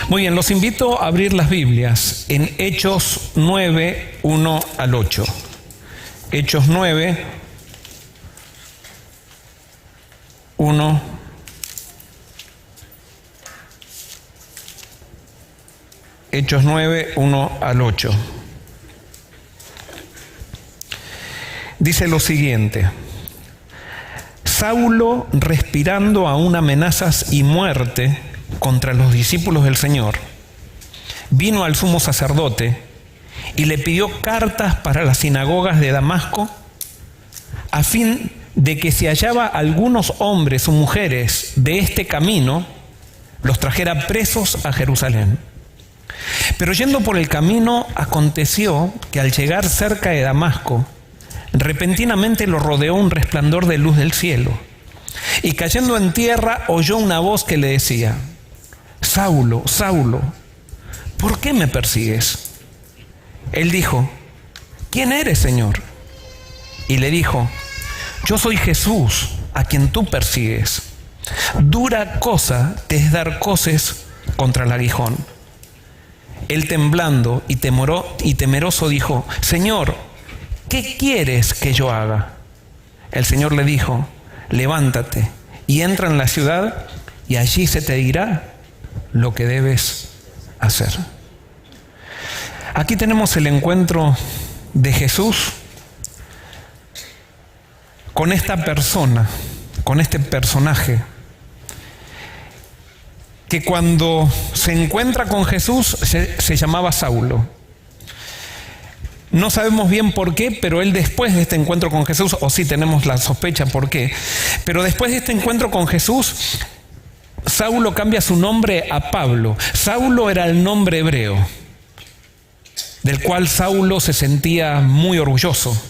Muy bien, los invito a abrir las Biblias en Hechos 9, 1 al 8. Hechos 9, 1 Hechos 9, 1 al 8. Dice lo siguiente: Saulo, respirando aún amenazas y muerte contra los discípulos del Señor, vino al sumo sacerdote y le pidió cartas para las sinagogas de Damasco, a fin de que si hallaba algunos hombres o mujeres de este camino, los trajera presos a Jerusalén. Pero yendo por el camino, aconteció que al llegar cerca de Damasco, repentinamente lo rodeó un resplandor de luz del cielo, y cayendo en tierra oyó una voz que le decía: Saulo, Saulo, ¿por qué me persigues? Él dijo: ¿Quién eres, Señor? Y le dijo: Yo soy Jesús, a quien tú persigues. Dura cosa te es dar coces contra el aguijón. Él, temblando y temeroso, dijo: Señor, ¿qué quieres que yo haga? El Señor le dijo: levántate y entra en la ciudad, y allí se te dirá lo que debes hacer. Aquí tenemos el encuentro de Jesús con esta persona, con este personaje, que cuando se encuentra con Jesús se llamaba Saulo. No sabemos bien por qué, pero él, después de este encuentro con Jesús, o sí tenemos la sospecha por qué, pero después de este encuentro con Jesús, Saulo cambia su nombre a Pablo. Saulo era el nombre hebreo, del cual Saulo se sentía muy orgulloso.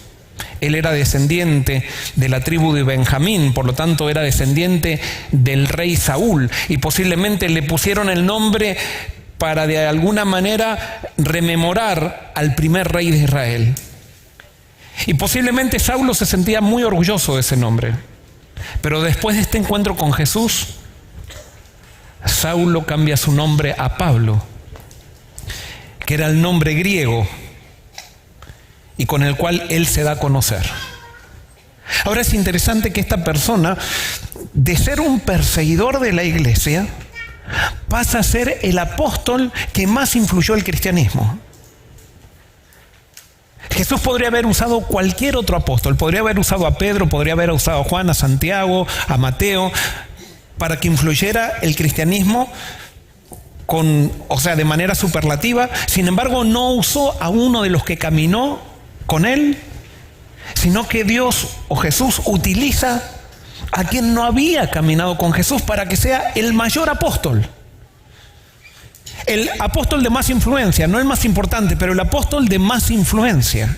Él era descendiente de la tribu de Benjamín, por lo tanto era descendiente del rey Saúl, y posiblemente le pusieron el nombre para de alguna manera rememorar al primer rey de Israel. Y posiblemente Saulo se sentía muy orgulloso de ese nombre. Pero después de este encuentro con Jesús, Saulo cambia su nombre a Pablo, que era el nombre griego y con el cual él se da a conocer. Ahora es interesante que esta persona, de ser un perseguidor de la iglesia, pasa a ser el apóstol que más influyó el cristianismo. Jesús podría haber usado cualquier otro apóstol, podría haber usado a Pedro, podría haber usado a Juan, a Santiago, a Mateo, para que influyera el cristianismo de manera superlativa. Sin embargo, no usó a uno de los que caminó con él, sino que Dios o Jesús utiliza a quien no había caminado con Jesús para que sea el mayor apóstol. El apóstol de más influencia, no el más importante, pero el apóstol de más influencia.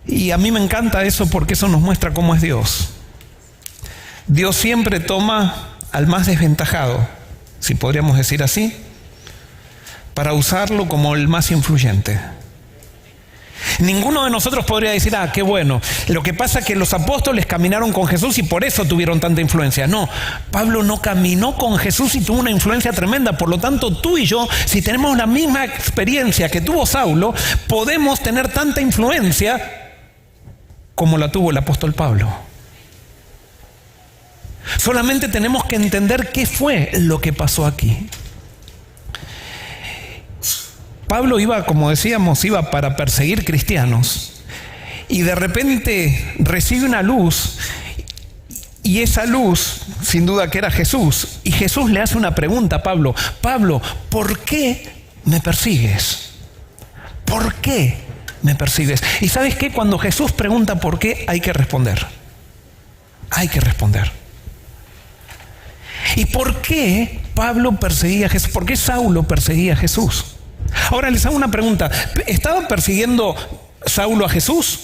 Y a mí me encanta eso, porque eso nos muestra cómo es Dios. Dios siempre toma al más desventajado, si podríamos decir así, para usarlo como el más influyente. Ninguno de nosotros podría decir: qué bueno, lo que pasa es que los apóstoles caminaron con Jesús y por eso tuvieron tanta influencia. No, Pablo no caminó con Jesús y tuvo una influencia tremenda. Por lo tanto, tú y yo, si tenemos la misma experiencia que tuvo Saulo, podemos tener tanta influencia como la tuvo el apóstol Pablo. Solamente tenemos que entender qué fue lo que pasó aquí. Pablo iba, como decíamos, iba para perseguir cristianos, y de repente recibe una luz, y esa luz, sin duda que era Jesús, y Jesús le hace una pregunta a Pablo: Pablo, ¿por qué me persigues? ¿Por qué me persigues? Y ¿sabes qué? Cuando Jesús pregunta por qué, hay que responder. Hay que responder. ¿Y por qué Pablo perseguía a Jesús? ¿Por qué Saulo perseguía a Jesús? Ahora les hago una pregunta: ¿estaba persiguiendo Saulo a Jesús?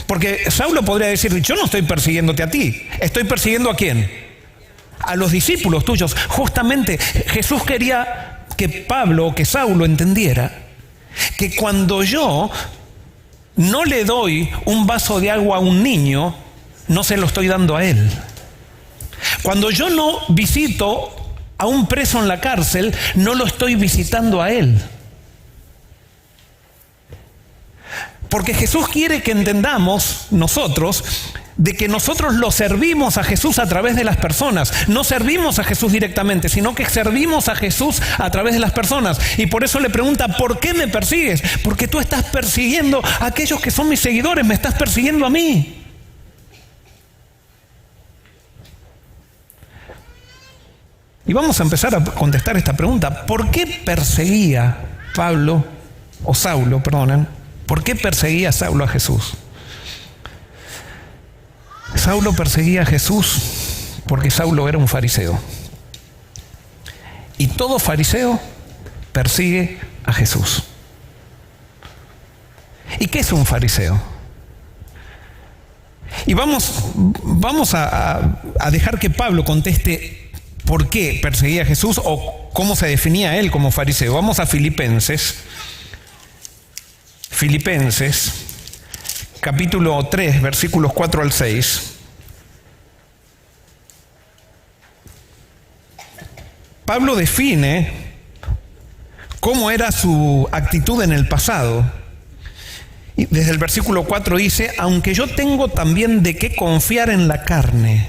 Porque Saulo podría decir: yo no estoy persiguiéndote a ti, estoy persiguiendo ¿a quién? A los discípulos tuyos. Justamente Jesús quería que Pablo o que Saulo entendiera que cuando yo no le doy un vaso de agua a un niño, no se lo estoy dando a él. Cuando yo no visito a un preso en la cárcel, no lo estoy visitando a él. Porque Jesús quiere que entendamos nosotros de que nosotros lo servimos a Jesús a través de las personas. No servimos a Jesús directamente, sino que servimos a Jesús a través de las personas. Y por eso le pregunta, ¿por qué me persigues? Porque tú estás persiguiendo a aquellos que son mis seguidores, me estás persiguiendo a mí. Y vamos a empezar a contestar esta pregunta. ¿Por qué perseguía Saulo, ¿por qué perseguía Saulo a Jesús? Saulo perseguía a Jesús porque Saulo era un fariseo. Y todo fariseo persigue a Jesús. ¿Y qué es un fariseo? Y vamos a dejar que Pablo conteste por qué perseguía a Jesús o cómo se definía él como fariseo. Vamos a Filipenses, capítulo 3, versículos 4 al 6. Pablo define cómo era su actitud en el pasado. Y desde el versículo 4 dice, aunque yo tengo también de qué confiar en la carne.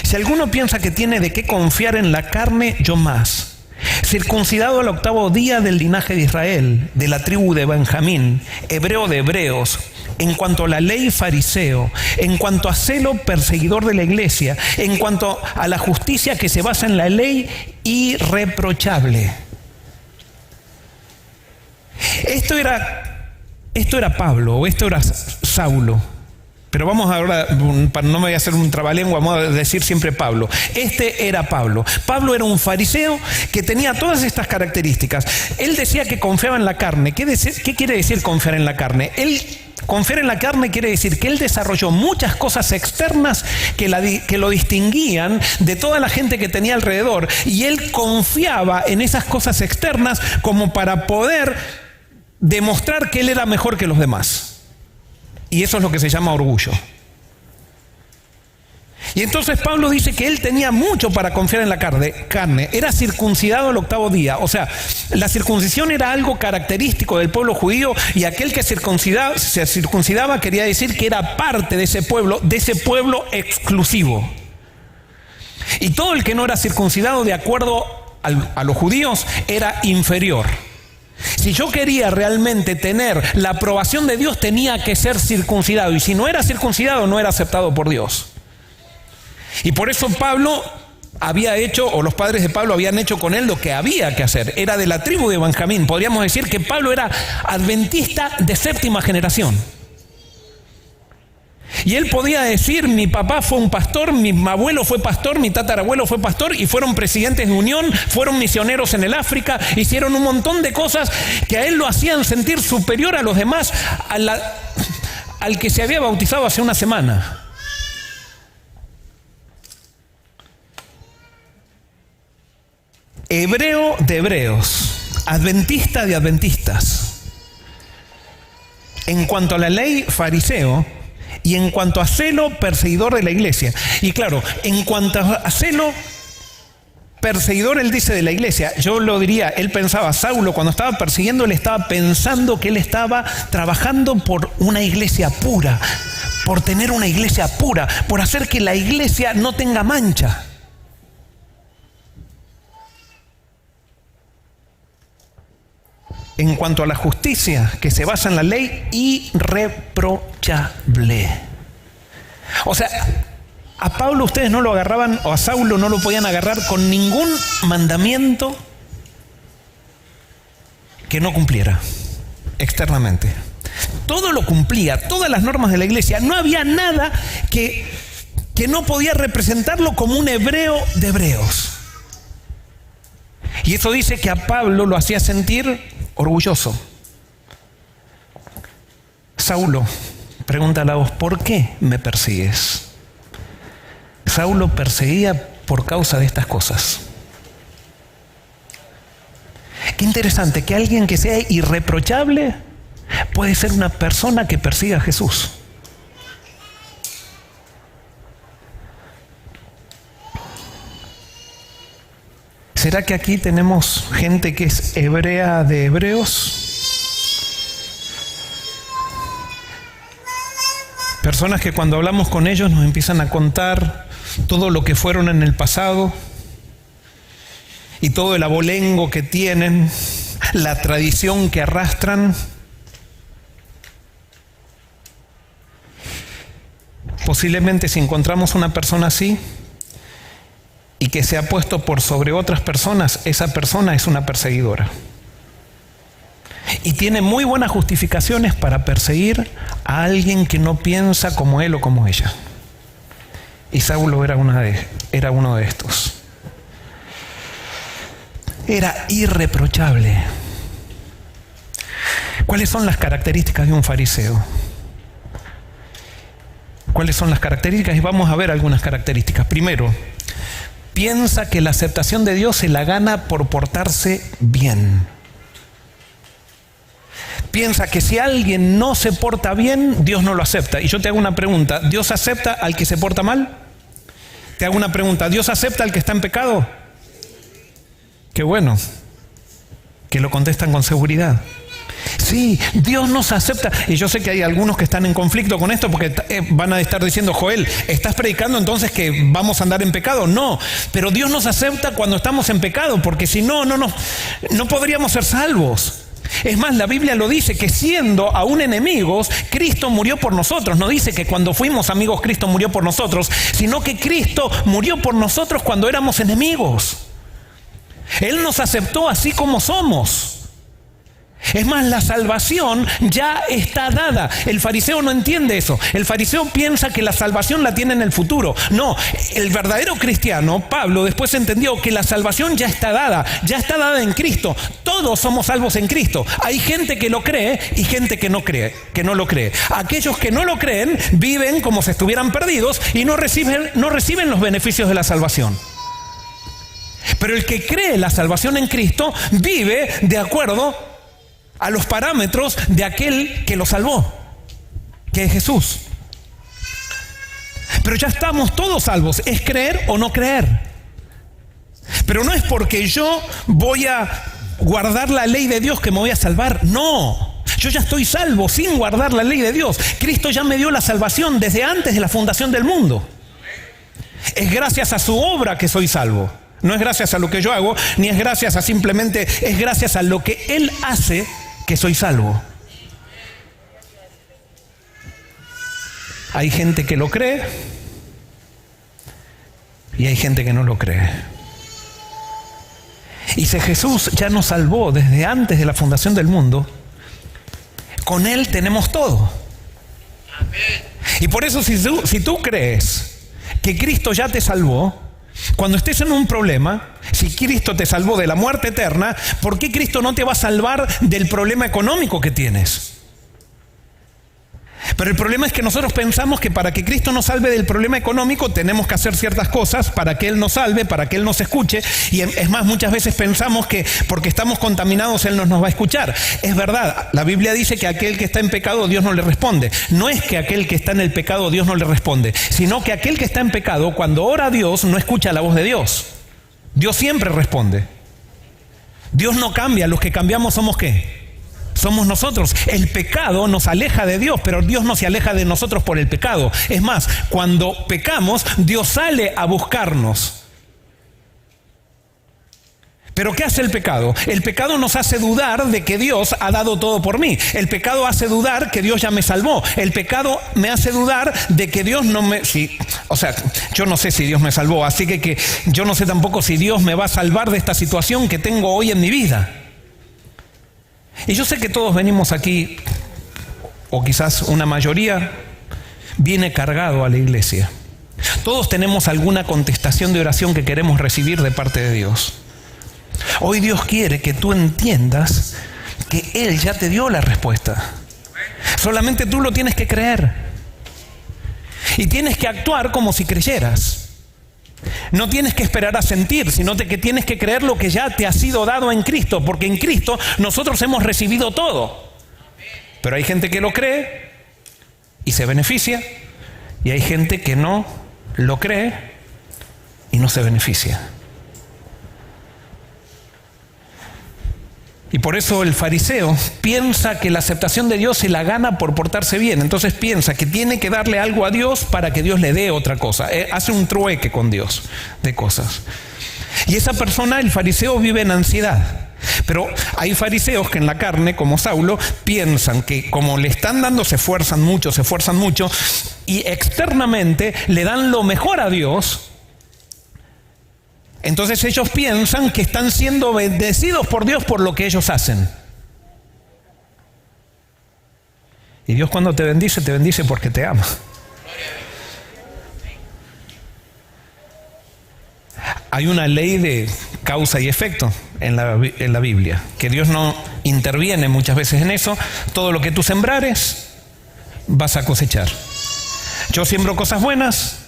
Si alguno piensa que tiene de qué confiar en la carne, yo más. Circuncidado al 8º día del linaje de Israel, de la tribu de Benjamín, hebreo de hebreos, en cuanto a la ley fariseo, en cuanto a celo perseguidor de la iglesia, en cuanto a la justicia que se basa en la ley, irreprochable. Esto era Pablo, o esto era Saulo. Pero vamos ahora, para no me voy a hacer un trabalengua, vamos a decir siempre Pablo. Este era Pablo. Pablo era un fariseo que tenía todas estas características. Él decía que confiaba en la carne. ¿Qué quiere decir confiar en la carne? Confiar en la carne quiere decir que él desarrolló muchas cosas externas que lo distinguían de toda la gente que tenía alrededor. Y él confiaba en esas cosas externas como para poder demostrar que él era mejor que los demás. Y eso es lo que se llama orgullo. Y entonces Pablo dice que él tenía mucho para confiar en la carne. Era circuncidado al 8º día. O sea, la circuncisión era algo característico del pueblo judío y aquel que se circuncidaba quería decir que era parte de ese pueblo exclusivo. Y todo el que no era circuncidado de acuerdo a los judíos era inferior. Si yo quería realmente tener la aprobación de Dios, tenía que ser circuncidado. Y si no era circuncidado, no era aceptado por Dios. Y por eso Pablo había hecho, o los padres de Pablo habían hecho con él lo que había que hacer. Era de la tribu de Benjamín. Podríamos decir que Pablo era adventista de 7ª generación. Y él podía decir, mi papá fue un pastor, mi abuelo fue pastor, mi tatarabuelo fue pastor y fueron presidentes de unión, fueron misioneros en el África, hicieron un montón de cosas que a él lo hacían sentir superior a los demás, al que se había bautizado hace una semana. Hebreo de hebreos, adventista de adventistas. En cuanto a la ley, fariseo. Y en cuanto a celo, perseguidor de la iglesia. Y claro, en cuanto a celo, perseguidor, él dice de la iglesia. Yo lo diría, él pensaba, Saulo cuando estaba persiguiendo, él estaba pensando que él estaba trabajando por una iglesia pura, por tener una iglesia pura, por hacer que la iglesia no tenga mancha. En cuanto a la justicia que se basa en la ley, irreprochable. O sea, a Pablo ustedes no lo agarraban, o a Saulo no lo podían agarrar con ningún mandamiento que no cumpliera externamente. Todo lo cumplía, todas las normas de la iglesia. No había nada que no podía representarlo como un hebreo de hebreos. Y eso dice que a Pablo lo hacía sentir orgulloso. Saulo, pregúntale a vos, ¿por qué me persigues? Saulo perseguía por causa de estas cosas. Qué interesante que alguien que sea irreprochable puede ser una persona que persiga a Jesús. ¿Será que aquí tenemos gente que es hebrea de hebreos? Personas que cuando hablamos con ellos nos empiezan a contar todo lo que fueron en el pasado y todo el abolengo que tienen, la tradición que arrastran. Posiblemente si encontramos una persona así y que se ha puesto por sobre otras personas, esa persona es una perseguidora. Y tiene muy buenas justificaciones para perseguir a alguien que no piensa como él o como ella. Y Saulo era uno de estos. Era irreprochable. ¿Cuáles son las características de un fariseo? ¿Cuáles son las características? Y vamos a ver algunas características. Primero, piensa que la aceptación de Dios se la gana por portarse bien. Piensa que si alguien no se porta bien, Dios no lo acepta. Y yo te hago una pregunta, ¿Dios acepta al que se porta mal? Te hago una pregunta, ¿Dios acepta al que está en pecado? Qué bueno, que lo contestan con seguridad. Sí, Dios nos acepta. Y yo sé que hay algunos que están en conflicto con esto porque van a estar diciendo, Joel, ¿estás predicando entonces que vamos a andar en pecado? No, pero Dios nos acepta cuando estamos en pecado, porque si no podríamos ser salvos. Es más, la Biblia lo dice, que siendo aún enemigos, Cristo murió por nosotros. No dice que cuando fuimos amigos Cristo murió por nosotros, sino que Cristo murió por nosotros cuando éramos enemigos. Él nos aceptó así como somos. Es más, la salvación ya está dada. El fariseo no entiende eso. El fariseo piensa que la salvación la tiene en el futuro. No, el verdadero cristiano, Pablo, después entendió que la salvación ya está dada en Cristo. Todos somos salvos en Cristo. Hay gente que lo cree y gente que no lo cree. Aquellos que no lo creen viven como si estuvieran perdidos y no reciben los beneficios de la salvación. Pero el que cree la salvación en Cristo vive de acuerdo a los parámetros de aquel que lo salvó, que es Jesús. Pero ya estamos todos salvos, es creer o no creer. Pero no es porque yo voy a guardar la ley de Dios que me voy a salvar, no. Yo ya estoy salvo sin guardar la ley de Dios. Cristo ya me dio la salvación desde antes de la fundación del mundo. Es gracias a su obra que soy salvo. No es gracias a lo que yo hago, ni es gracias a simplemente, es gracias a lo que Él hace que soy salvo. Hay gente que lo cree y hay gente que no lo cree. Y si Jesús ya nos salvó desde antes de la fundación del mundo, con Él tenemos todo. Y por eso si tú crees que Cristo ya te salvó, cuando estés en un problema, si Cristo te salvó de la muerte eterna, ¿por qué Cristo no te va a salvar del problema económico que tienes? Pero el problema es que nosotros pensamos que para que Cristo nos salve del problema económico tenemos que hacer ciertas cosas para que Él nos salve, para que Él nos escuche. Y es más, muchas veces pensamos que porque estamos contaminados Él no nos va a escuchar. Es verdad, la Biblia dice que aquel que está en pecado Dios no le responde. No es que aquel que está en el pecado Dios no le responde, sino que aquel que está en pecado cuando ora a Dios no escucha la voz de Dios. Dios siempre responde. Dios no cambia, los que cambiamos somos ¿qué? Somos nosotros. El pecado nos aleja de Dios, pero Dios no se aleja de nosotros por el pecado. Es más, cuando pecamos, Dios sale a buscarnos. ¿Pero qué hace el pecado? El pecado nos hace dudar de que Dios ha dado todo por mí. El pecado hace dudar que Dios ya me salvó. El pecado me hace dudar de que Dios no me... yo no sé si Dios me salvó, así que yo no sé tampoco si Dios me va a salvar de esta situación que tengo hoy en mi vida. Y yo sé que todos venimos aquí, o quizás una mayoría, viene cargado a la iglesia. Todos tenemos alguna contestación de oración que queremos recibir de parte de Dios. Hoy Dios quiere que tú entiendas que Él ya te dio la respuesta. Solamente tú lo tienes que creer. Y tienes que actuar como si creyeras. No tienes que esperar a sentir, sino que tienes que creer lo que ya te ha sido dado en Cristo, porque en Cristo nosotros hemos recibido todo. Pero hay gente que lo cree y se beneficia, y hay gente que no lo cree y no se beneficia. Y por eso el fariseo piensa que la aceptación de Dios se la gana por portarse bien. Entonces piensa que tiene que darle algo a Dios para que Dios le dé otra cosa. Hace un trueque con Dios de cosas. Y esa persona, el fariseo, vive en ansiedad. Pero hay fariseos que en la carne, como Saulo, piensan que como le están dando, se esfuerzan mucho, y externamente le dan lo mejor a Dios. Entonces ellos piensan que están siendo bendecidos por Dios por lo que ellos hacen. Y Dios, cuando te bendice porque te ama. Hay una ley de causa y efecto en la Biblia, que Dios no interviene muchas veces en eso. Todo lo que tú sembrares, vas a cosechar. Yo siembro cosas buenas,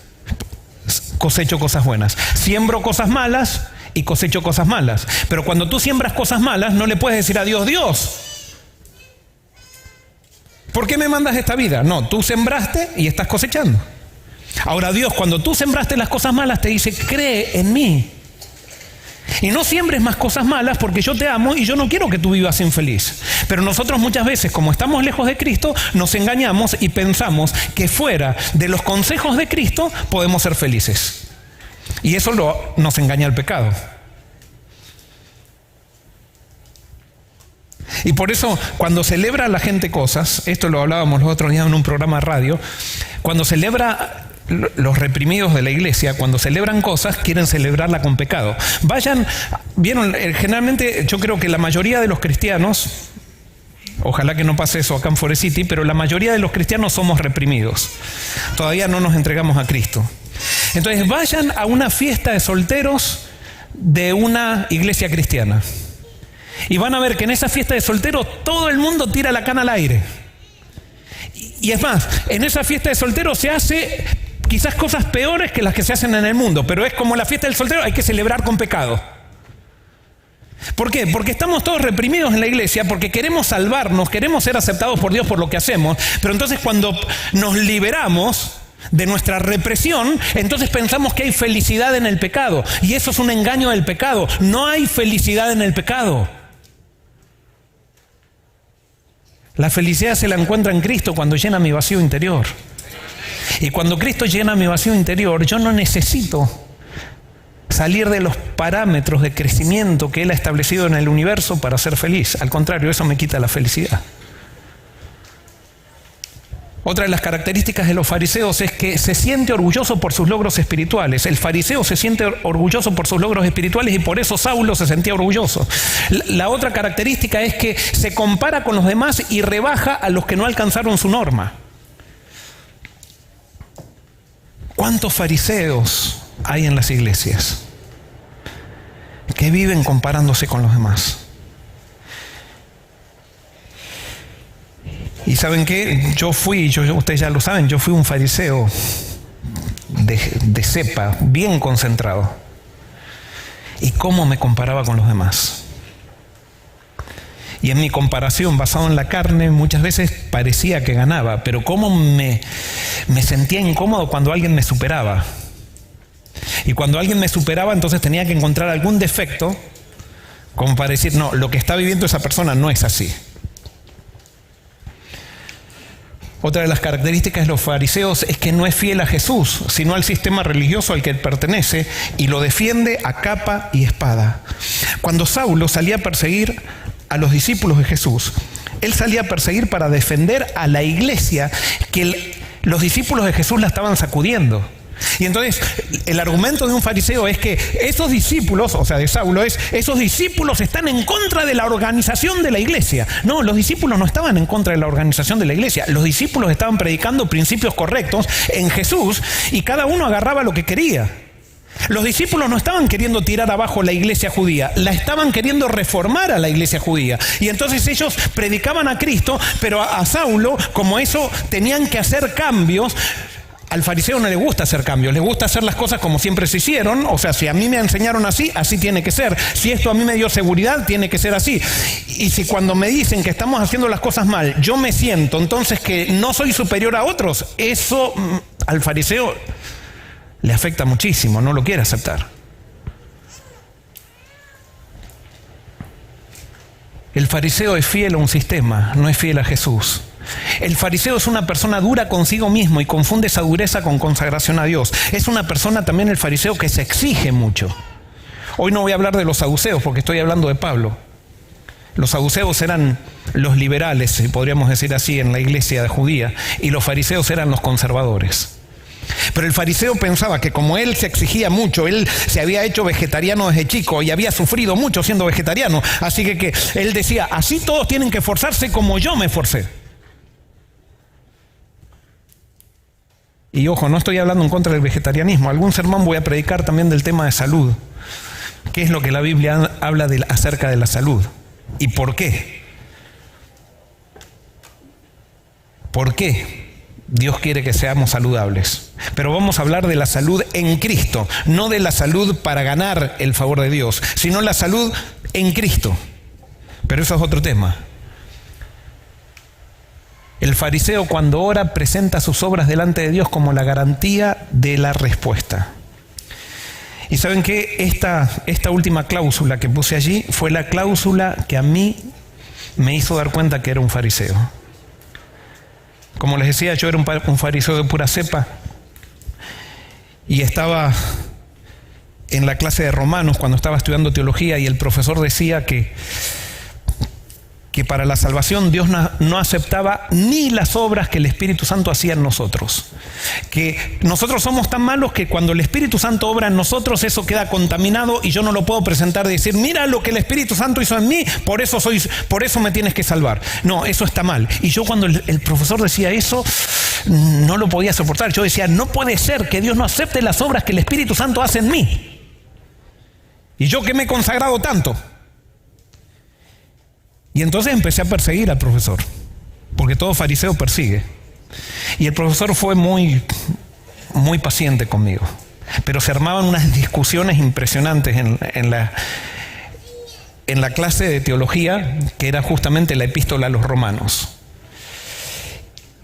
cosecho cosas buenas. Siembro cosas malas y cosecho cosas malas. Pero cuando tú siembras cosas malas, no le puedes decir a Dios, Dios, ¿por qué me mandas esta vida? No, tú sembraste y estás cosechando. Ahora Dios, cuando tú sembraste las cosas malas, te dice, cree en mí. Y no siembres más cosas malas porque yo te amo y yo no quiero que tú vivas infeliz. Pero nosotros muchas veces, como estamos lejos de Cristo, nos engañamos y pensamos que fuera de los consejos de Cristo podemos ser felices. Y eso nos engaña el pecado. Y por eso, cuando celebra la gente cosas, esto lo hablábamos los otros días en un programa de radio, cuando celebra los reprimidos de la iglesia, cuando celebran cosas, quieren celebrarla con pecado. Vieron, generalmente yo creo que la mayoría de los cristianos, ojalá que no pase eso acá en Forest City, pero la mayoría de los cristianos somos reprimidos. Todavía no nos entregamos a Cristo. Entonces vayan a una fiesta de solteros de una iglesia cristiana. Y van a ver que en esa fiesta de solteros todo el mundo tira la cana al aire. Y es más, en esa fiesta de solteros se hace quizás cosas peores que las que se hacen en el mundo, pero es como la fiesta del soltero, hay que celebrar con pecado. ¿Por qué? Porque estamos todos reprimidos en la iglesia, porque queremos salvarnos, queremos ser aceptados por Dios por lo que hacemos, pero entonces cuando nos liberamos de nuestra represión, entonces pensamos que hay felicidad en el pecado, y eso es un engaño del pecado. No hay felicidad en el pecado. La felicidad se la encuentra en Cristo cuando llena mi vacío interior. Y cuando Cristo llena mi vacío interior, yo no necesito salir de los parámetros de crecimiento que Él ha establecido en el universo para ser feliz. Al contrario, eso me quita la felicidad. Otra de las características de los fariseos es que se siente orgulloso por sus logros espirituales. El fariseo se siente orgulloso por sus logros espirituales y por eso Saulo se sentía orgulloso. La otra característica es que se compara con los demás y rebaja a los que no alcanzaron su norma. ¿Cuántos fariseos hay en las iglesias que viven comparándose con los demás? Y ¿saben qué? Ustedes ya lo saben, yo fui un fariseo de cepa, bien concentrado. ¿Y cómo me comparaba con los demás? Y en mi comparación, basado en la carne, muchas veces parecía que ganaba, pero cómo me sentía incómodo cuando alguien me superaba. Y cuando alguien me superaba, entonces tenía que encontrar algún defecto como para decir, no, lo que está viviendo esa persona no es así. Otra de las características de los fariseos es que no es fiel a Jesús, sino al sistema religioso al que pertenece, y lo defiende a capa y espada. Cuando Saulo salía a perseguir a los discípulos de Jesús, él salía a perseguir para defender a la iglesia que los discípulos de Jesús la estaban sacudiendo. Y entonces el argumento de un fariseo es que esos discípulos, o sea de Saulo, esos discípulos están en contra de la organización de la iglesia. No, los discípulos no estaban en contra de la organización de la iglesia. Los discípulos estaban predicando principios correctos en Jesús y cada uno agarraba lo que quería. Los discípulos no estaban queriendo tirar abajo la iglesia judía, la estaban queriendo reformar a la iglesia judía. Y entonces ellos predicaban a Cristo, pero a Saulo, como eso tenían que hacer cambios. Al fariseo no le gusta hacer cambios, le gusta hacer las cosas como siempre se hicieron. O sea, si a mí me enseñaron así, así tiene que ser. Si esto a mí me dio seguridad, tiene que ser así. Y si cuando me dicen que estamos haciendo las cosas mal, yo me siento entonces que no soy superior a otros, eso al fariseo le afecta muchísimo, no lo quiere aceptar. El fariseo es fiel a un sistema, no es fiel a Jesús. El fariseo es una persona dura consigo mismo y confunde esa dureza con consagración a Dios. Es una persona también el fariseo que se exige mucho. Hoy no voy a hablar de los saduceos porque estoy hablando de Pablo. Los saduceos eran los liberales, si podríamos decir así, en la iglesia judía, y los fariseos eran los conservadores. Pero el fariseo pensaba que como él se exigía mucho, él se había hecho vegetariano desde chico y había sufrido mucho siendo vegetariano, así que él decía, así todos tienen que esforzarse como yo me esforcé. Y ojo, no estoy hablando en contra del vegetarianismo, algún sermón voy a predicar también del tema de salud. ¿Qué es lo que la Biblia habla acerca de la salud? ¿Y por qué? ¿Por qué Dios quiere que seamos saludables? Pero vamos a hablar de la salud en Cristo, no de la salud para ganar el favor de Dios, sino la salud en Cristo. Pero eso es otro tema. El fariseo cuando ora presenta sus obras delante de Dios como la garantía de la respuesta. Y ¿saben qué? Esta última cláusula que puse allí fue la cláusula que a mí me hizo dar cuenta que era un fariseo. Como les decía, yo era un fariseo de pura cepa y estaba en la clase de Romanos cuando estaba estudiando teología y el profesor decía que para la salvación Dios no aceptaba ni las obras que el Espíritu Santo hacía en nosotros. Que nosotros somos tan malos que cuando el Espíritu Santo obra en nosotros, eso queda contaminado y yo no lo puedo presentar y decir, mira lo que el Espíritu Santo hizo en mí, por eso me tienes que salvar. No, eso está mal. Y yo cuando el profesor decía eso, no lo podía soportar. Yo decía, no puede ser que Dios no acepte las obras que el Espíritu Santo hace en mí. Y yo que me he consagrado tanto. Y entonces empecé a perseguir al profesor, porque todo fariseo persigue. Y el profesor fue muy paciente conmigo, pero se armaban unas discusiones impresionantes en la clase de teología, que era justamente la epístola a los romanos.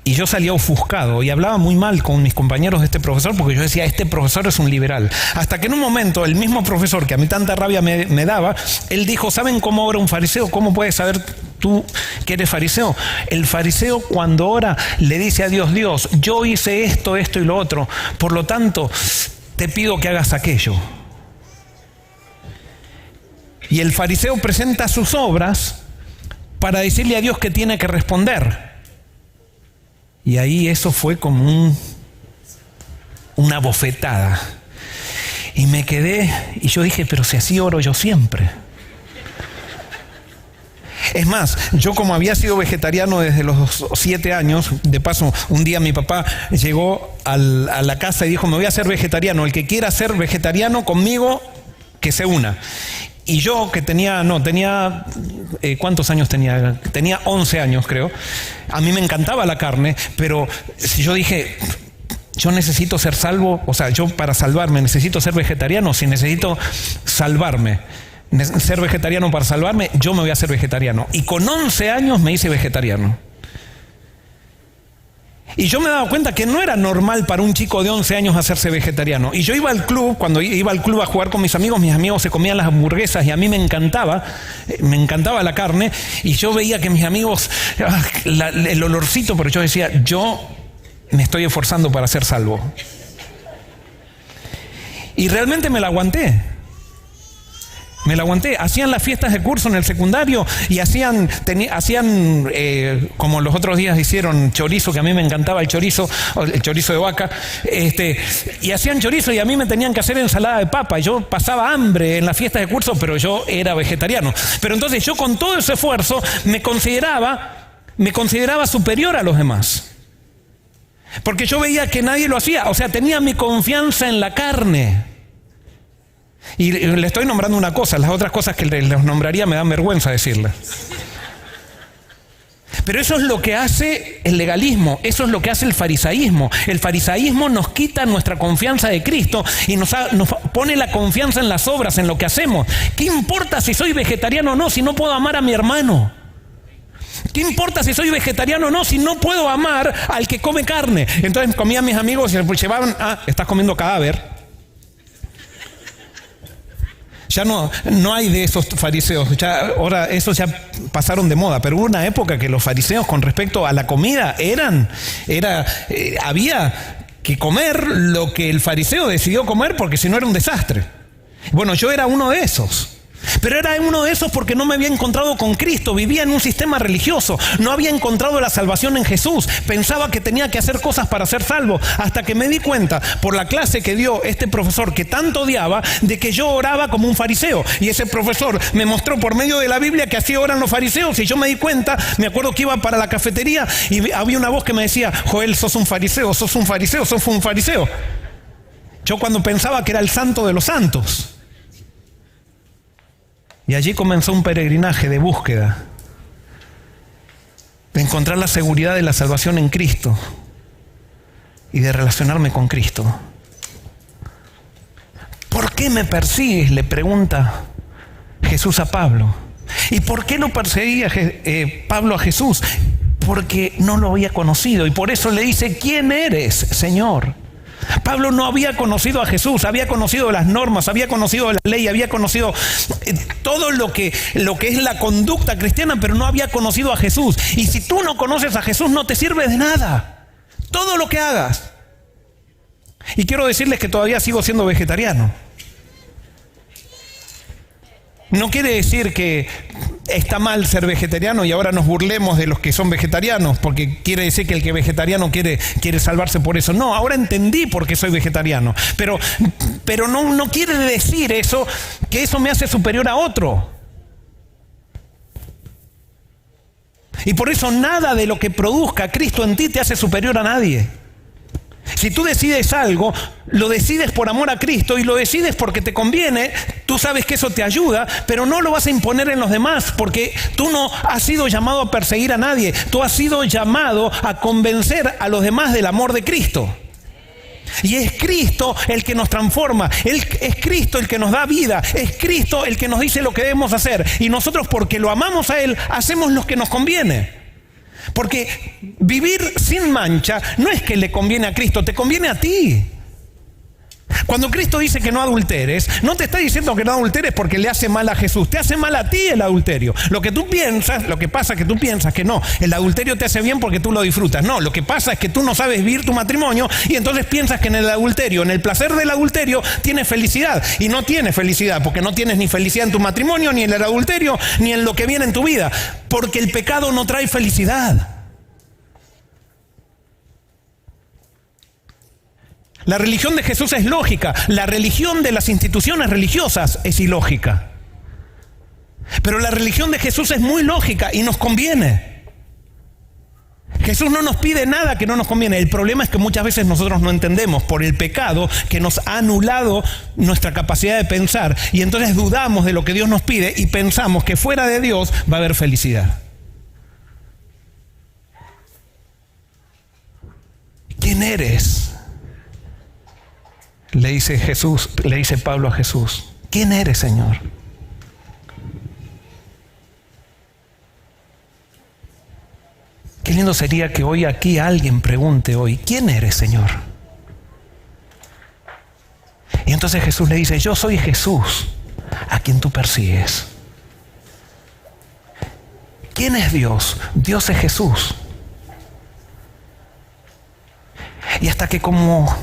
Y yo salía ofuscado y hablaba muy mal con mis compañeros de este profesor porque yo decía, este profesor es un liberal. Hasta que en un momento el mismo profesor que a mí tanta rabia me daba, él dijo, ¿saben cómo ora un fariseo? ¿Cómo puedes saber tú que eres fariseo? El fariseo cuando ora le dice a Dios, Dios, yo hice esto y lo otro, por lo tanto te pido que hagas aquello. Y el fariseo presenta sus obras para decirle a Dios que tiene que responder. Y ahí eso fue como una bofetada. Y me quedé, y yo dije, pero si así oro yo siempre. Es más, yo como había sido vegetariano desde los 7 años, de paso, un día mi papá llegó a la casa y dijo, me voy a hacer vegetariano. El que quiera ser vegetariano conmigo, que se una. Y yo que tenía ¿cuántos años tenía? Tenía 11 años creo. A mí me encantaba la carne, pero si yo dije, yo necesito ser salvo, o sea, yo para salvarme necesito ser vegetariano, si necesito salvarme, ser vegetariano para salvarme, yo me voy a hacer vegetariano. Y con 11 años me hice vegetariano. Y yo me he dado cuenta que no era normal para un chico de 11 años hacerse vegetariano. Y yo iba al club, cuando iba al club a jugar con mis amigos se comían las hamburguesas y a mí me encantaba la carne. Y yo veía que mis amigos, el olorcito, pero yo decía, yo me estoy esforzando para ser salvo. Y realmente me la aguanté. Hacían las fiestas de curso en el secundario y hacían como los otros días hicieron chorizo, que a mí me encantaba el chorizo de vaca, y hacían chorizo y a mí me tenían que hacer ensalada de papa y yo pasaba hambre en las fiestas de curso, pero yo era vegetariano. Pero entonces yo con todo ese esfuerzo me consideraba superior a los demás. Porque yo veía que nadie lo hacía, o sea, tenía mi confianza en la carne. Y le estoy nombrando una cosa, las otras cosas que les nombraría me dan vergüenza decirlas. Pero eso es lo que hace el legalismo, eso es lo que hace el farisaísmo. El farisaísmo nos quita nuestra confianza de Cristo y nos pone la confianza en las obras, en lo que hacemos. ¿Qué importa si soy vegetariano o no, si no puedo amar a mi hermano? ¿Qué importa si soy vegetariano o no, si no puedo amar al que come carne? Entonces comían mis amigos y se llevaban, estás comiendo cadáver. Ya no hay de esos fariseos, ahora esos ya pasaron de moda, pero hubo una época que los fariseos con respecto a la comida había que comer lo que el fariseo decidió comer porque si no era un desastre. Bueno, yo era uno de esos. Pero era uno de esos porque no me había encontrado con Cristo, vivía en un sistema religioso, no había encontrado la salvación en Jesús, pensaba que tenía que hacer cosas para ser salvo, hasta que me di cuenta por la clase que dio este profesor que tanto odiaba, de que yo oraba como un fariseo, y ese profesor me mostró por medio de la Biblia que así oran los fariseos, y yo me di cuenta, me acuerdo que iba para la cafetería y había una voz que me decía: Joel, sos un fariseo, sos un fariseo, sos un fariseo. Yo cuando pensaba que era el santo de los santos. Y allí comenzó un peregrinaje de búsqueda, de encontrar la seguridad de la salvación en Cristo y de relacionarme con Cristo. ¿Por qué me persigues?, le pregunta Jesús a Pablo. ¿Y por qué lo perseguía Pablo a Jesús? Porque no lo había conocido, y por eso le dice: ¿quién eres, Señor? Pablo no había conocido a Jesús, había conocido las normas, había conocido la ley, había conocido todo lo que es la conducta cristiana, pero no había conocido a Jesús. Y si tú no conoces a Jesús, no te sirve de nada todo lo que hagas. Y quiero decirles que todavía sigo siendo vegetariano. No quiere decir que está mal ser vegetariano y ahora nos burlemos de los que son vegetarianos, porque quiere decir que el que es vegetariano quiere salvarse por eso. No, ahora entendí por qué soy vegetariano. Pero no quiere decir eso, que eso me hace superior a otro. Y por eso nada de lo que produzca Cristo en ti te hace superior a nadie. Si tú decides algo, lo decides por amor a Cristo y lo decides porque te conviene, tú sabes que eso te ayuda, pero no lo vas a imponer en los demás, porque tú no has sido llamado a perseguir a nadie, tú has sido llamado a convencer a los demás del amor de Cristo. Y es Cristo el que nos transforma, es Cristo el que nos da vida, es Cristo el que nos dice lo que debemos hacer, y nosotros, porque lo amamos a Él, hacemos lo que nos conviene. Porque vivir sin mancha no es que le conviene a Cristo, te conviene a ti. Cuando Cristo dice que no adulteres, no te está diciendo que no adulteres porque le hace mal a Jesús, te hace mal a ti el adulterio. Lo que pasa es que tú piensas que no, el adulterio te hace bien porque tú lo disfrutas. No, lo que pasa es que tú no sabes vivir tu matrimonio y entonces piensas que en el adulterio, en el placer del adulterio, tienes felicidad. Y no tienes felicidad, porque no tienes ni felicidad en tu matrimonio, ni en el adulterio, ni en lo que viene en tu vida. Porque el pecado no trae felicidad. La religión de Jesús es lógica, la religión de las instituciones religiosas es ilógica. Pero la religión de Jesús es muy lógica y nos conviene. Jesús no nos pide nada que no nos conviene. El problema es que muchas veces nosotros no entendemos por el pecado que nos ha anulado nuestra capacidad de pensar, y entonces dudamos de lo que Dios nos pide y pensamos que fuera de Dios va a haber felicidad. ¿Quién eres?, le dice Pablo a Jesús. ¿Quién eres, Señor? Qué lindo sería que hoy aquí alguien pregunte hoy: ¿quién eres, Señor? Y entonces Jesús le dice: yo soy Jesús, a quien tú persigues. ¿Quién es Dios? Dios es Jesús. Y hasta que como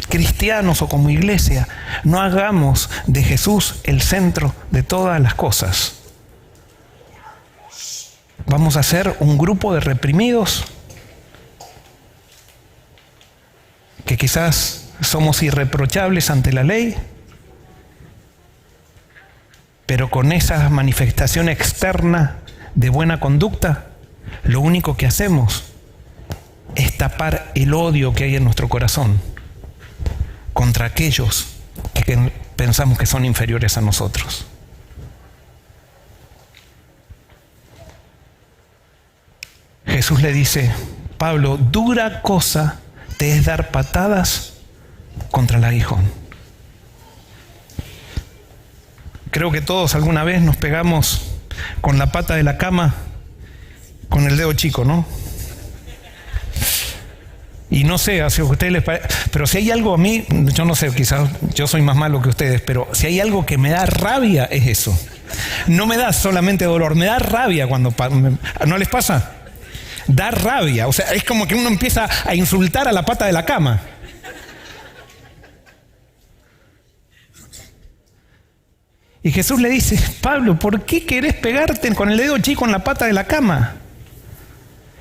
cristianos o como iglesia no hagamos de Jesús el centro de todas las cosas, vamos a ser un grupo de reprimidos que quizás somos irreprochables ante la ley, pero con esa manifestación externa de buena conducta, lo único que hacemos es tapar el odio que hay en nuestro corazón contra aquellos que pensamos que son inferiores a nosotros. Jesús le dice: Pablo, dura cosa te es dar patadas contra el aguijón. Creo que todos alguna vez nos pegamos con la pata de la cama con el dedo chico, ¿no? Y no sé, si a ustedes les parece, pero si hay algo a mí, yo no sé, quizás yo soy más malo que ustedes, pero si hay algo que me da rabia es eso. No me da solamente dolor, me da rabia cuando... ¿No les pasa? Da rabia, o sea, es como que uno empieza a insultar a la pata de la cama. Y Jesús le dice, Pablo, ¿por qué querés pegarte con el dedo chico en la pata de la cama?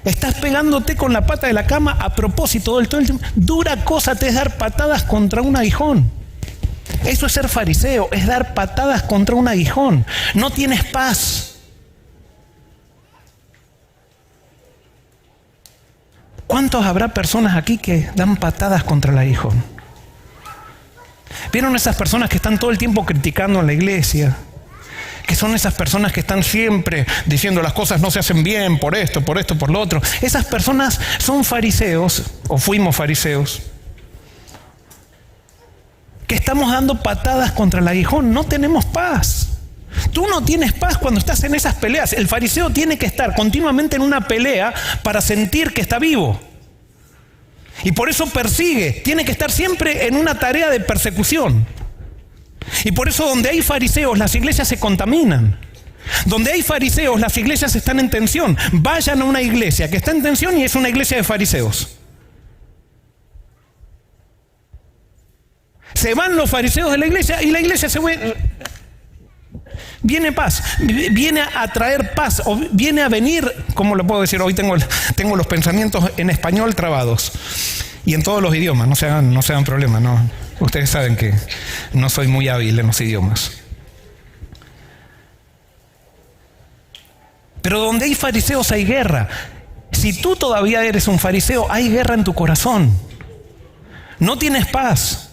Estás pegándote con la pata de la cama a propósito todo el tiempo. Dura cosa te es dar patadas contra un aguijón. Eso es ser fariseo, es dar patadas contra un aguijón. No tienes paz. ¿Cuántos habrá personas aquí que dan patadas contra el aguijón? ¿Vieron esas personas que están todo el tiempo criticando a la iglesia? Que son esas personas que están siempre diciendo las cosas no se hacen bien por esto, por lo otro. Esas personas son fariseos, o fuimos fariseos, que estamos dando patadas contra el aguijón. No tenemos paz. Tú no tienes paz cuando estás en esas peleas. El fariseo tiene que estar continuamente en una pelea para sentir que está vivo. Y por eso persigue, tiene que estar siempre en una tarea de persecución. Y por eso donde hay fariseos, las iglesias se contaminan. Donde hay fariseos, las iglesias están en tensión. Vayan a una iglesia que está en tensión y es una iglesia de fariseos. Se van los fariseos de la iglesia y la iglesia se vuelve... Viene paz, viene a traer paz, o viene a venir, ¿cómo lo puedo decir? Hoy tengo los pensamientos en español trabados y en todos los idiomas, no se hagan problema, no. Ustedes saben que no soy muy hábil en los idiomas. Pero donde hay fariseos hay guerra. Si tú todavía eres un fariseo, hay guerra en tu corazón. No tienes paz.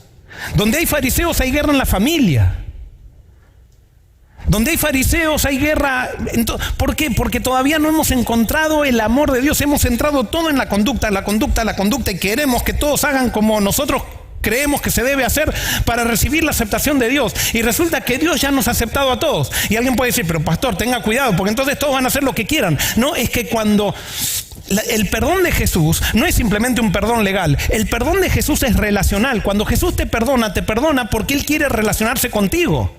Donde hay fariseos hay guerra en la familia. Donde hay fariseos hay guerra. ¿Por qué? Porque todavía no hemos encontrado el amor de Dios. Hemos entrado todo en la conducta y queremos que todos hagan como nosotros creemos que se debe hacer para recibir la aceptación de Dios. Y resulta que Dios ya nos ha aceptado a todos. Y alguien puede decir, pero pastor, tenga cuidado, porque entonces todos van a hacer lo que quieran. No, es que cuando... El perdón de Jesús no es simplemente un perdón legal. El perdón de Jesús es relacional. Cuando Jesús te perdona porque Él quiere relacionarse contigo.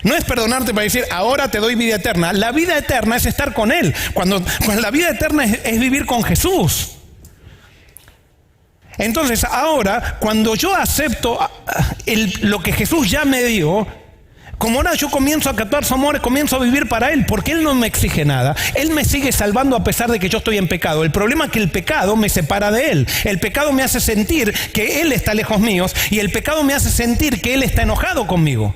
No es perdonarte para decir, ahora te doy vida eterna. La vida eterna es estar con Él. Cuando la vida eterna es vivir con Jesús. Entonces ahora, cuando yo acepto lo que Jesús ya me dio, como ahora yo comienzo a captar su amor, comienzo a vivir para Él, porque Él no me exige nada. Él me sigue salvando a pesar de que yo estoy en pecado. El problema es que el pecado me separa de Él. El pecado me hace sentir que Él está lejos mío y el pecado me hace sentir que Él está enojado conmigo.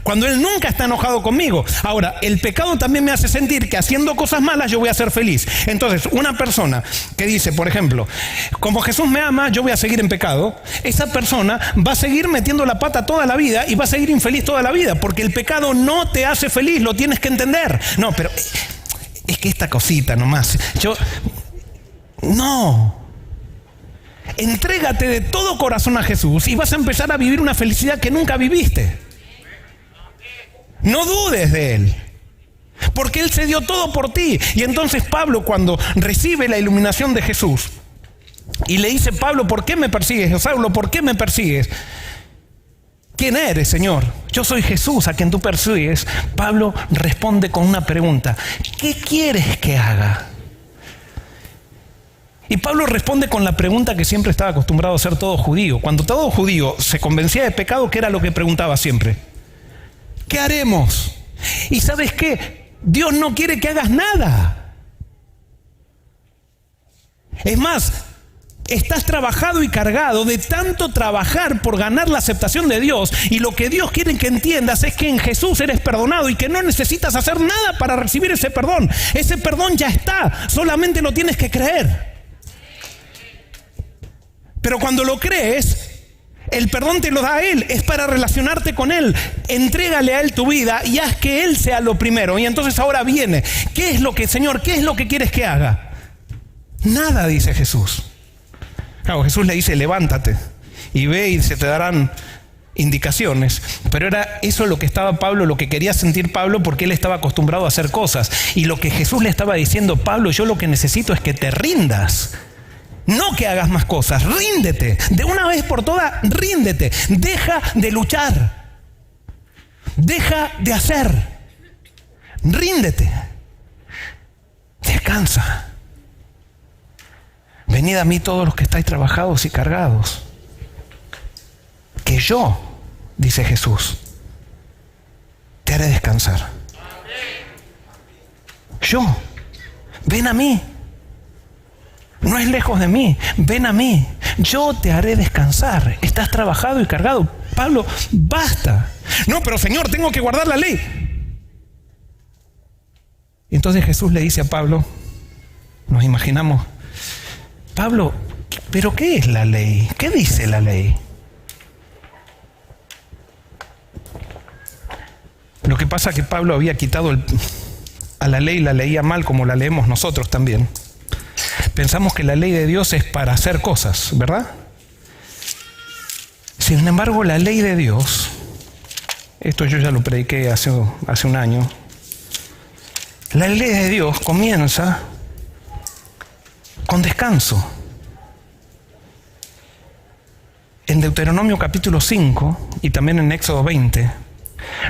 Cuando Él nunca está enojado conmigo. Ahora, el pecado también me hace sentir que haciendo cosas malas yo voy a ser feliz. Entonces, una persona que dice, por ejemplo, como Jesús me ama, yo voy a seguir en pecado. Esa persona va a seguir metiendo la pata toda la vida y va a seguir infeliz toda la vida, porque el pecado no te hace feliz, lo tienes que entender. No, pero es que esta cosita nomás, no. Entrégate de todo corazón a Jesús y vas a empezar a vivir una felicidad que nunca viviste. No dudes de Él, porque Él se dio todo por ti. Y entonces Pablo, cuando recibe la iluminación de Jesús y le dice, Pablo, ¿por qué me persigues? Saulo, ¿por qué me persigues? ¿Quién eres, Señor? Yo soy Jesús a quien tú persigues. Pablo responde con una pregunta: ¿qué quieres que haga? Y Pablo responde con la pregunta que siempre estaba acostumbrado a hacer todo judío. Cuando todo judío se convencía de pecado, ¿qué era lo que preguntaba siempre? ¿Qué haremos? Y ¿sabes qué? Dios no quiere que hagas nada. Es más, estás trabajado y cargado de tanto trabajar por ganar la aceptación de Dios, y lo que Dios quiere que entiendas es que en Jesús eres perdonado y que no necesitas hacer nada para recibir ese perdón. Ese perdón ya está, solamente lo tienes que creer. Pero cuando lo crees, el perdón te lo da Él, es para relacionarte con Él. Entrégale a Él tu vida y haz que Él sea lo primero. Y entonces ahora viene, Señor, ¿qué es lo que quieres que haga? Nada, dice Jesús. Claro, Jesús le dice, levántate y ve y se te darán indicaciones. Pero era eso lo que estaba Pablo, lo que quería sentir Pablo, porque él estaba acostumbrado a hacer cosas. Y lo que Jesús le estaba diciendo, Pablo, yo lo que necesito es que te rindas. No que hagas más cosas, ríndete. De una vez por todas, ríndete. Deja de luchar. Deja de hacer. Ríndete. Descansa. Venid a mí todos los que estáis trabajados y cargados. Que yo, dice Jesús, te haré descansar. Yo, ven a mí. No es lejos de mí, ven a mí. Yo te haré descansar. Estás trabajado y cargado. Pablo, basta. No, pero Señor, tengo que guardar la ley. Y entonces Jesús le dice a Pablo, nos imaginamos, Pablo, ¿pero qué es la ley? ¿Qué dice la ley? Lo que pasa es que Pablo había quitado a la ley, la leía mal como la leemos nosotros también. Pensamos que la ley de Dios es para hacer cosas, ¿verdad? Sin embargo, la ley de Dios, esto yo ya lo prediqué hace un año, la ley de Dios comienza con descanso. En Deuteronomio capítulo 5 y también en Éxodo 20,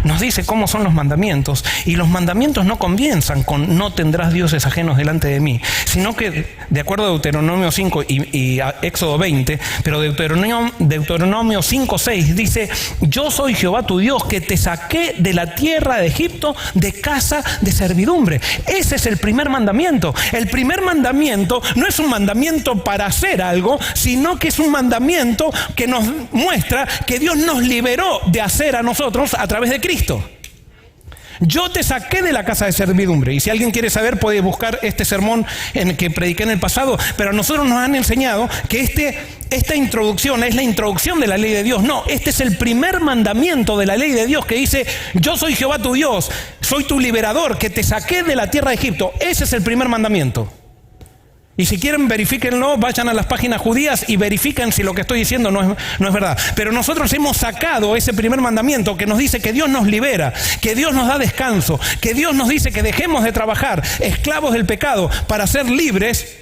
nos dice cómo son los mandamientos, y los mandamientos no comienzan con no tendrás dioses ajenos delante de mí, sino que de acuerdo a Deuteronomio 5 y a Éxodo 20, pero Deuteronomio 5:6 dice, yo soy Jehová tu Dios que te saqué de la tierra de Egipto de casa de servidumbre. Ese es el primer mandamiento. El primer mandamiento no es un mandamiento para hacer algo, sino que es un mandamiento que nos muestra que Dios nos liberó de hacer a nosotros a través de Cristo. Yo te saqué de la casa de servidumbre. Y si alguien quiere saber, puede buscar este sermón en el que prediqué en el pasado. Pero a nosotros nos han enseñado que esta introducción es la introducción de la ley de Dios. No, este es el primer mandamiento de la ley de Dios que dice, yo soy Jehová tu Dios, soy tu liberador, que te saqué de la tierra de Egipto. Ese es el primer mandamiento. Y si quieren, verifíquenlo, vayan a las páginas judías y verifiquen si lo que estoy diciendo no es verdad. Pero nosotros hemos sacado ese primer mandamiento que nos dice que Dios nos libera, que Dios nos da descanso, que Dios nos dice que dejemos de trabajar, esclavos del pecado, para ser libres.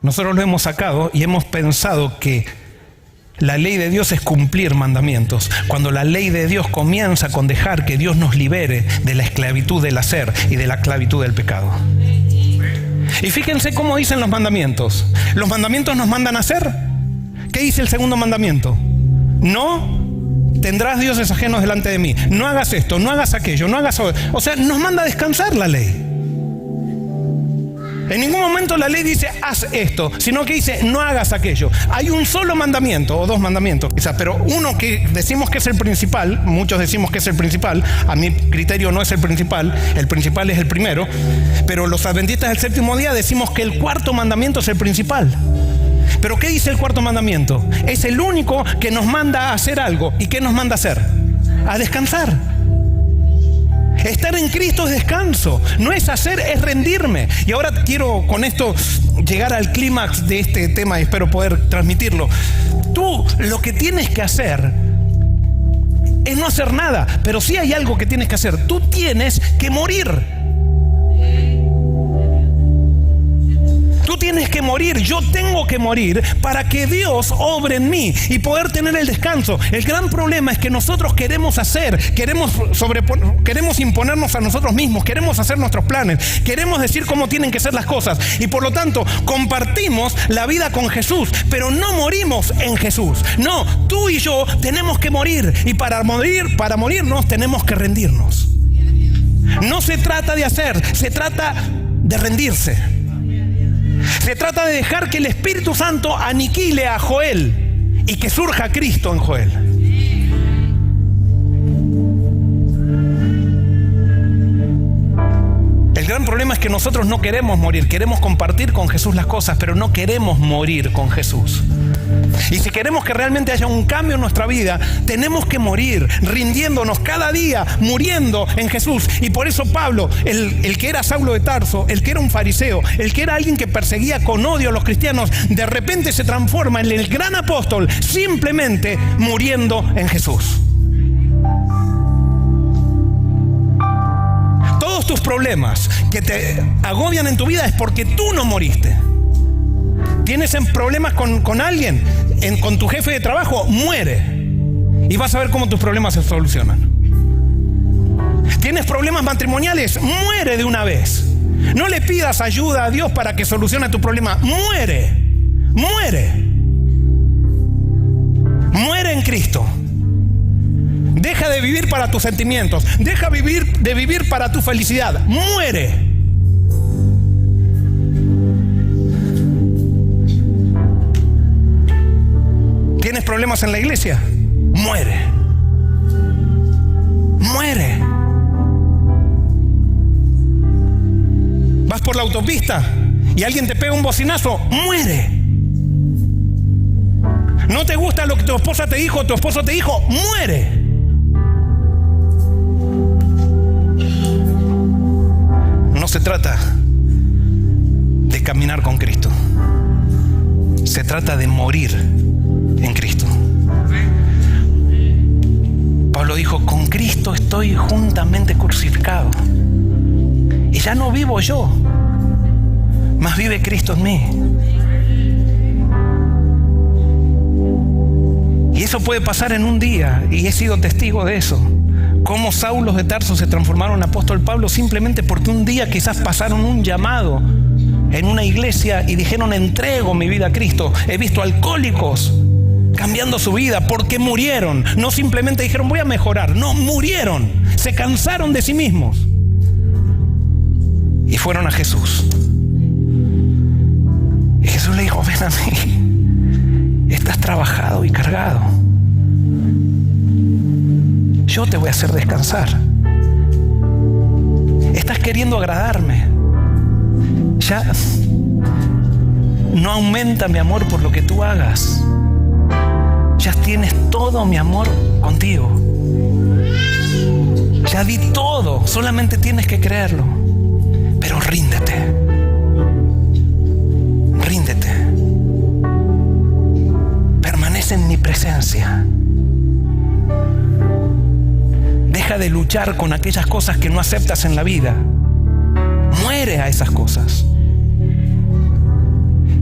Nosotros lo hemos sacado y hemos pensado que la ley de Dios es cumplir mandamientos, cuando la ley de Dios comienza con dejar que Dios nos libere de la esclavitud del hacer y de la esclavitud del pecado. Y fíjense cómo dicen los mandamientos. Los mandamientos nos mandan a hacer. ¿Qué dice el segundo mandamiento? No tendrás dioses ajenos delante de mí. No hagas esto, no hagas aquello, no hagas... O sea, nos manda a descansar la ley. En ningún momento la ley dice haz esto, sino que dice no hagas aquello. Hay un solo mandamiento, o dos mandamientos quizás, pero uno que decimos que es el principal, muchos decimos que es el principal, a mi criterio no es el principal es el primero, pero los adventistas del séptimo día decimos que el cuarto mandamiento es el principal. Pero ¿qué dice el cuarto mandamiento? Es el único que nos manda a hacer algo. ¿Y qué nos manda a hacer? A descansar. Estar en Cristo es descanso, no es hacer, es rendirme. Y ahora quiero con esto llegar al clímax de este tema y espero poder transmitirlo. Tú lo que tienes que hacer es no hacer nada, pero sí hay algo que tienes que hacer. Tú tienes que morir. Tú tienes que morir, yo tengo que morir para que Dios obre en mí y poder tener el descanso. El gran problema es que nosotros queremos hacer, queremos imponernos a nosotros mismos, queremos hacer nuestros planes, queremos decir cómo tienen que ser las cosas y por lo tanto compartimos la vida con Jesús, pero no morimos en Jesús. No, tú y yo tenemos que morir y para morirnos tenemos que rendirnos. No se trata de hacer, se trata de rendirse. Se trata de dejar que el Espíritu Santo aniquile a Joel y que surja Cristo en Joel. El gran problema es que nosotros no queremos morir, queremos compartir con Jesús las cosas, pero no queremos morir con Jesús. Y si queremos que realmente haya un cambio en nuestra vida, tenemos que morir, rindiéndonos cada día, muriendo en Jesús. Y por eso Pablo, el que era Saulo de Tarso, el que era un fariseo, el que era alguien que perseguía con odio a los cristianos, de repente se transforma en el gran apóstol, simplemente muriendo en Tus problemas que te agobian en tu vida es porque tú no moriste. Tienes problemas con alguien, con tu jefe de trabajo, muere. Y vas a ver cómo tus problemas se solucionan. Tienes problemas matrimoniales, muere de una vez. No le pidas ayuda a Dios para que solucione tu problema. Muere. Muere en Cristo. Deja de vivir para tus sentimientos. Deja de vivir para tu felicidad. Muere. ¿Tienes problemas en la iglesia? Muere. Vas por la autopista y alguien te pega un bocinazo. Muere. ¿No te gusta lo que tu esposa te dijo, tu esposo te dijo? Muere. No se trata de caminar con Cristo. Se trata de morir en Cristo. Pablo dijo, con Cristo estoy juntamente crucificado. Y ya no vivo yo, mas vive Cristo en mí. Y eso puede pasar en un día, y he sido testigo de eso. Cómo Saulos de Tarso se transformaron en apóstol Pablo simplemente porque un día quizás pasaron un llamado en una iglesia y dijeron, entrego mi vida a Cristo. He visto alcohólicos cambiando su vida porque murieron. No simplemente dijeron, voy a mejorar. No, murieron. Se cansaron de sí mismos. Y fueron a Jesús. Y Jesús le dijo, ven a mí. Estás trabajado y cargado. Yo te voy a hacer descansar. Estás queriendo agradarme. Ya no aumenta mi amor por lo que tú hagas. Ya tienes todo mi amor contigo. Ya di todo, solamente tienes que creerlo. Pero ríndete. Permanece en mi presencia. Deja de luchar con aquellas cosas que no aceptas en la vida. Muere a esas cosas.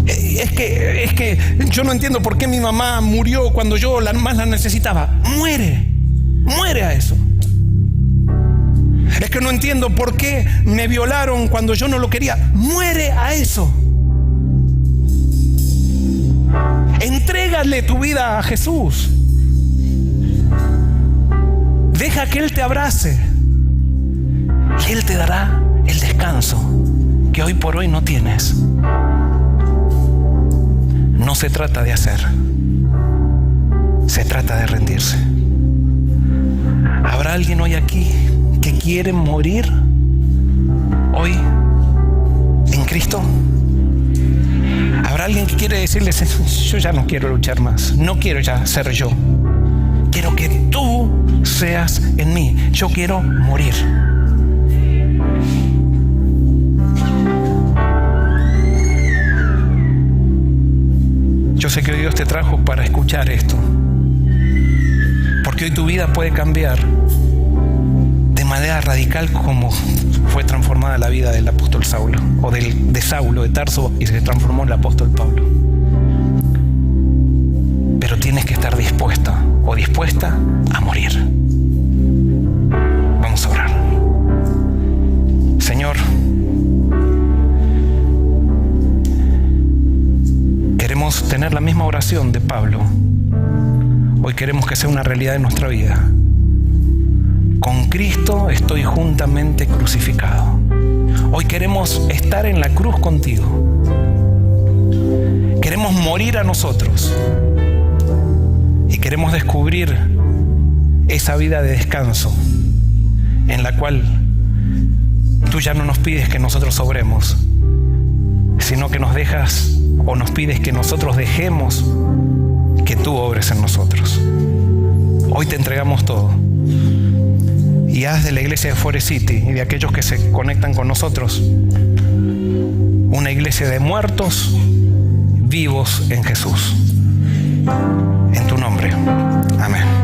Es que yo no entiendo por qué mi mamá murió cuando yo más la necesitaba. Muere a eso. Es que no entiendo por qué me violaron cuando yo no lo quería. Muere a eso. Entrégale tu vida a Jesús. Deja que Él te abrace y Él te dará el descanso que hoy por hoy no tienes. No se trata de hacer, se trata de rendirse. ¿Habrá alguien hoy aquí que quiere morir hoy en Cristo? ¿Habrá alguien que quiere decirles, yo ya no quiero luchar más, no quiero ya ser yo, quiero que tú seas en mí, yo quiero morir? Yo sé que hoy Dios te trajo para escuchar esto, porque hoy tu vida puede cambiar de manera radical como fue transformada la vida del apóstol Saulo, o de Saulo de Tarso, y se transformó en el apóstol Pablo. Pero tienes que estar dispuesta o dispuesta a morir. Vamos a orar. Señor, queremos tener la misma oración de Pablo. Hoy queremos que sea una realidad en nuestra vida. Con Cristo estoy juntamente crucificado. Hoy queremos estar en la cruz contigo. Queremos morir a nosotros. Y queremos descubrir esa vida de descanso en la cual tú ya no nos pides que nosotros obremos, sino que nos dejas o nos pides que nosotros dejemos que tú obres en nosotros. Hoy te entregamos todo. Y haz de la iglesia de Forest City y de aquellos que se conectan con nosotros una iglesia de muertos vivos en Jesús. En tu nombre. Amén.